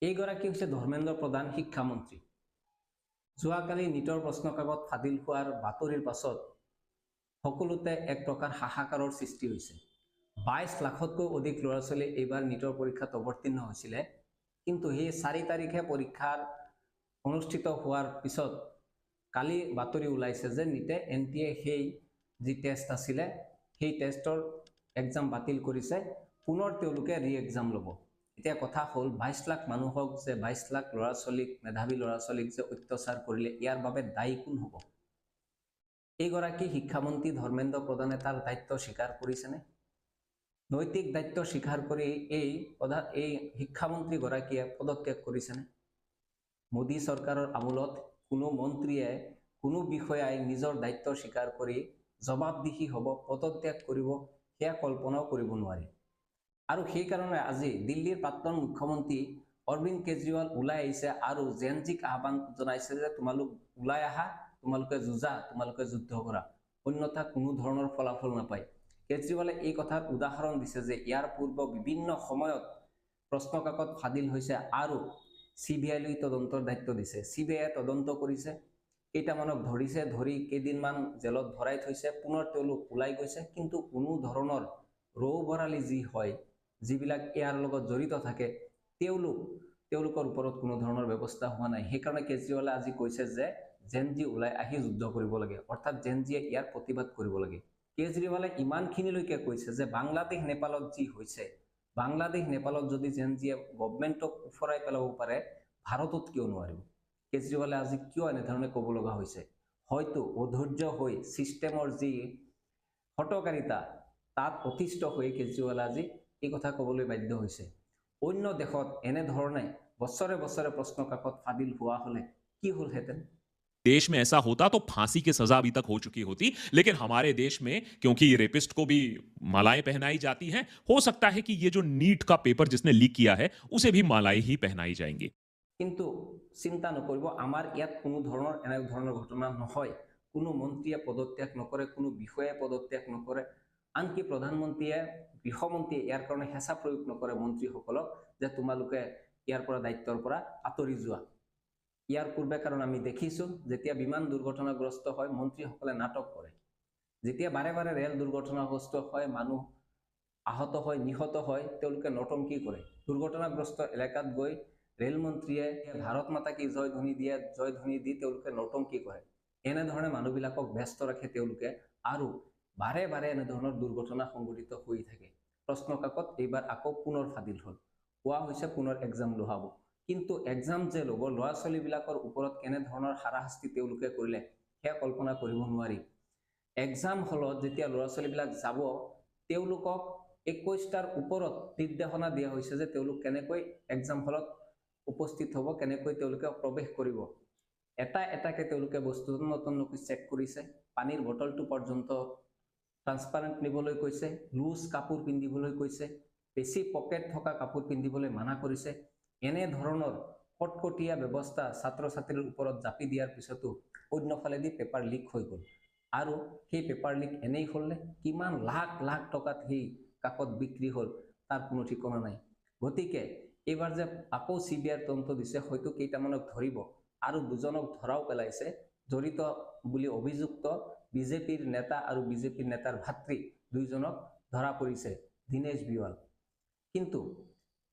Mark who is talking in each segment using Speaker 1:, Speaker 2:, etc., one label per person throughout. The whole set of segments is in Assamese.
Speaker 1: এইগৰাকী হৈছে ধৰ্মেন্দ্ৰ প্ৰধান শিক্ষামন্ত্ৰী। যোৱাকালি নিটৰ প্ৰশ্নকাকত ফাদিল হোৱাৰ বাতৰিৰ পাছত সকলোতে এক প্ৰকাৰ হাহাকাৰৰ সৃষ্টি হৈছে। 22 লাখতকৈ অধিক ল'ৰা ছোৱালী এইবাৰ নিটৰ পৰীক্ষাত অৱতীৰ্ণ হৈছিলে, কিন্তু সেই 4 তাৰিখে পৰীক্ষাৰ অনুষ্ঠিত হোৱাৰ পিছত কালি বাতৰি ওলাইছে যে নিটে NTA সেই যি টেষ্ট আছিলে সেই টেষ্টৰ এক্সাম বাতিল কৰিছে, পুনৰ তেওঁলোকে ৰি এক্সাম ল'ব। এতিয়া কথা হ'ল 22 লাখ মানুহক যে 22 লাখ ল'ৰা ছোৱালীক, মেধাৱী ল'ৰা ছোৱালীক যে অত্যাচাৰ কৰিলে, ইয়াৰ বাবে দায়ী কোন হ'ব? এইগৰাকী শিক্ষামন্ত্ৰী ধৰ্মেন্দ্ৰ প্ৰধানে তাৰ দায়িত্ব স্বীকাৰ কৰিছেনে? নৈতিক দায়িত্ব স্বীকাৰ কৰি এই শিক্ষামন্ত্ৰীগৰাকীয়ে পদত্যাগ কৰিছেনে? মোদী চৰকাৰৰ আমোলত কোনো মন্ত্ৰীয়ে, কোনো বিষয়াই নিজৰ দায়িত্ব স্বীকাৰ কৰি জবাবদিহি হ'ব, পদত্যাগ কৰিব, সেয়া কল্পনাও কৰিব নোৱাৰি। আৰু সেইকাৰণে আজি দিল্লীৰ প্ৰাক্তন মুখ্যমন্ত্ৰী অৰবিন্দ কেজৰিৱাল ওলাই আহিছে আৰু জেনজিক আহ্বান জনাইছে যে তোমালোক ওলাই আহা, তোমালোকে যুঁজা, তোমালোকে যুদ্ধ কৰা, অন্যথা কোনো ধৰণৰ ফলাফল নাপায়। কেজৰিৱালে এই কথাৰ উদাহৰণ দিছে যে ইয়াৰ পূৰ্ব বিভিন্ন সময়ত প্ৰশ্নকাকত ফাদিল হৈছে আৰু CBI-লৈ তদন্তৰ দায়িত্ব দিছে। CBI তদন্ত কৰিছে, কেইটামানক ধৰিছে, ধৰি কেইদিনমান জেলত ভৰাই থৈছে, পুনৰ তেওঁলোক ওলাই গৈছে, কিন্তু কোনো ধৰণৰ ৰৌ বৰালি যি হয়, যিবিলাক ইয়াৰ লগত জড়িত থাকে, তেওঁলোকৰ ওপৰত কোনো ধৰণৰ ব্যৱস্থা হোৱা নাই। সেইকাৰণে কেজৰিৱালে আজি কৈছে যে জেনজি ওলাই আহি যুদ্ধ কৰিব লাগে, অৰ্থাৎ জেনজিয়ে ইয়াৰ প্ৰতিবাদ কৰিব লাগে। কেজৰিৱালে ইমানখিনিলৈকে কৈছে যে বাংলাদেশ নেপালত যি হৈছে, বাংলাদেশ নেপালত যদি জেনজিয়ে গভৰ্ণমেণ্টক উফৰাই পেলাব পাৰে, ভাৰতত কিয় নোৱাৰিব? কেজৰিৱালে আজি কিয় এনেধৰণে ক'ব লগা হৈছে? হয়তো অধৈৰ্য হৈ ছিষ্টেমৰ যি হটকাৰিতা তাত অতিষ্ঠ হৈ কেজৰিৱালে আজি এই কথা ক'বলৈ বাধ্য হৈছে। অন্য দেশত এনেধৰণে বছৰে বছৰে প্ৰশ্নকাকত ফাদিল হোৱা হ'লে কি হ'লহেঁতেন?
Speaker 2: देश में ऐसा होता तो फांसी की सजा अभी तक हो चुकी होती, लेकिन हमारे देश में क्योंकि रेपिस्ट को भी मालाएं पहनाई जाती हैं, हो सकता है कि ये जो नीट का पेपर जिसने लीक किया है उसे भी मालाएं ही पहनाई जाएंगी।
Speaker 1: কিন্তু চিন্তা নকৰিব, আমাৰ ইয়াত কোনো ধৰণৰ এনে ধৰণৰ ঘটনা নহয়। কোনো মন্ত্ৰীয়ে পদত্যাগ নকৰে, কোনো বিষয়াই পদত্যাগ নকৰে, আনকি প্ৰধানমন্ত্ৰীয়ে, গৃহমন্ত্ৰীয়ে ইয়াৰ কাৰণে হেঁচা প্ৰয়োগ নকৰে মন্ত্ৰীসকলক যে তোমালোকে ইয়াৰ পৰা দায়িত্বৰ পৰা আঁতৰি যোৱা। ইয়াৰ পূৰ্বে কাৰণ আমি দেখিছোঁ যেতিয়া বিমান দুৰ্ঘটনাগ্ৰস্ত হয় মন্ত্ৰীসকলে নাটক কৰে, যেতিয়া বাৰে বাৰে ৰেল দুৰ্ঘটনাগ্ৰস্ত হয়, মানুহ আহত হয়, নিহত হয়, তেওঁলোকে নটংকি কৰে। দুৰ্ঘটনাগ্ৰস্ত এলেকাত গৈ ৰেলমন্ত্ৰীয়ে ভাৰত মাতা কি জয় ধ্বনি দি তেওঁলোকে নটংকি কৰে। এনেধৰণে মানুহবিলাকক ব্যস্ত ৰাখে তেওঁলোকে, আৰু বাৰে বাৰে এনেধৰণৰ দুৰ্ঘটনা সংঘটিত হৈ থাকে। প্ৰশ্নকাকত এইবাৰ আকৌ পুনৰ ফাদিল হ'ল, কোৱা হৈছে পুনৰ এক্সাম লোৱাব। কিন্তু এক্সাম যে ল'ব, ল'ৰা ছোৱালীবিলাকৰ ওপৰত কেনেধৰণৰ হাৰাশাস্তি তেওঁলোকে কৰিলে সেয়া কল্পনা কৰিব নোৱাৰি। এক্সাম হলত যেতিয়া ল'ৰা ছোৱালীবিলাক যাব, তেওঁলোকক 21টাৰ ওপৰত নিৰ্দেশনা দিয়া হৈছে যে তেওঁলোক কেনেকৈ এক্সাম হলত উপস্থিত হ'ব, কেনেকৈ তেওঁলোকে প্ৰৱেশ কৰিব। এটা এটাকে তেওঁলোকে বস্তু নতুনকৈ চেক কৰিছে, পানীৰ বটলটো পৰ্যন্ত ট্ৰান্সপাৰেণ্ট নিবলৈ কৈছে, লুজ কাপোৰ পিন্ধিবলৈ কৈছে, বেছি পকেট থকা কাপোৰ পিন্ধিবলৈ মানা কৰিছে। এনেধৰণৰ কটকটীয়া ব্যৱস্থা ছাত্ৰ ছাত্ৰীৰ ওপৰত জাপি দিয়াৰ পিছতো অন্যফালেদি পেপাৰ লিক হৈ গ'ল। আৰু সেই পেপাৰ লিক এনেই হ'লনে? কিমান লাখ লাখ টকাত সেই কাকত বিক্ৰী হ'ল তাৰ কোনো ঠিকনা নাই। গতিকে এইবাৰ যে আকৌ CBI তদন্ত দিছে, হয়তো কেইটামানক ধৰিব, আৰু দুজনক ধৰাও পেলাইছে। জড়িত বুলি অভিযুক্ত বিজেপিৰ নেতা আৰু বিজেপিৰ নেতাৰ ভাতৃ দুইজনক ধৰা পৰিছে, দীনেশ বিৱাল। কিন্তু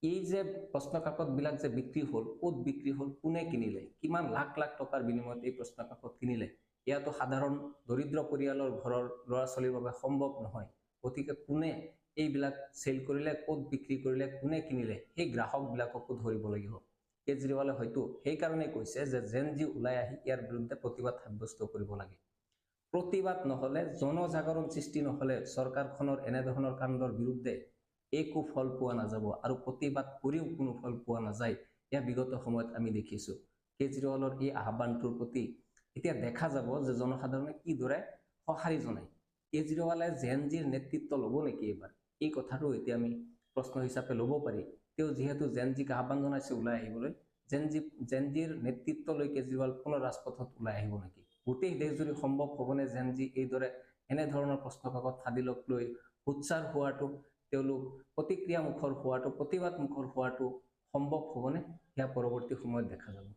Speaker 1: এই যে প্ৰশ্নকাকতবিলাক যে বিক্ৰী হ'ল, ক'ত বিক্ৰী হ'ল, কোনে কিনিলে, কিমান লাখ লাখ টকাৰ বিনিময়ত এই প্ৰশ্নকাকত কিনিলে, এয়াতো সাধাৰণ দৰিদ্ৰ পৰিয়ালৰ ঘৰৰ ল'ৰা ছোৱালীৰ বাবে সম্ভৱ নহয়। গতিকে কোনে এইবিলাক চেল কৰিলে, ক'ত বিক্ৰী কৰিলে, কোনে কিনিলে, সেই গ্ৰাহকবিলাককো ধৰিব লাগিব। কেজৰিৱালে হয়তো সেইকাৰণে কৈছে যে জেনজি ওলাই আহি ইয়াৰ বিৰুদ্ধে প্ৰতিবাদ সাব্যস্ত কৰিব লাগে। প্ৰতিবাদ নহ'লে, জনজাগৰণ সৃষ্টি নহ'লে চৰকাৰখনৰ এনেধৰণৰ কাণ্ডৰ বিৰুদ্ধে একো ফল পোৱা নাযাব, আৰু প্ৰতিবাদ কৰিও কোনো ফল পোৱা নাযায়। এয়া বিগত সময়ত আমি দেখিছোঁ। কেজৰিৱালৰ এই আহ্বানটোৰ প্ৰতি এতিয়া দেখা যাব যে জনসাধাৰণে কিদৰে সঁহাৰি জনায়। কেজৰিৱালে জেনজিৰ নেতৃত্ব ল'ব নেকি এইবাৰ? এই কথাটো এতিয়া আমি প্ৰশ্ন হিচাপে ল'ব পাৰি। তেওঁ যিহেতু জেনজিক আহ্বান জনাইছে ওলাই আহিবলৈ, জেনজিৰ নেতৃত্ব লৈ কেজৰিৱাল পুনৰ ৰাজপথত ওলাই আহিব নেকি? গোটেই দেশজুৰি সম্ভৱ হ'বনে জেনজি এইদৰে এনেধৰণৰ প্ৰশ্নকাকত ফাদিলক লৈ উৎসাহ হোৱাটো, তেওঁলোক প্ৰতিক্ৰিয়ামুখৰ হোৱাটো, প্ৰতিবাদমুখৰ হোৱাটো সম্ভৱ হ'বনে সেয়া পৰৱৰ্তী সময়ত দেখা যাব।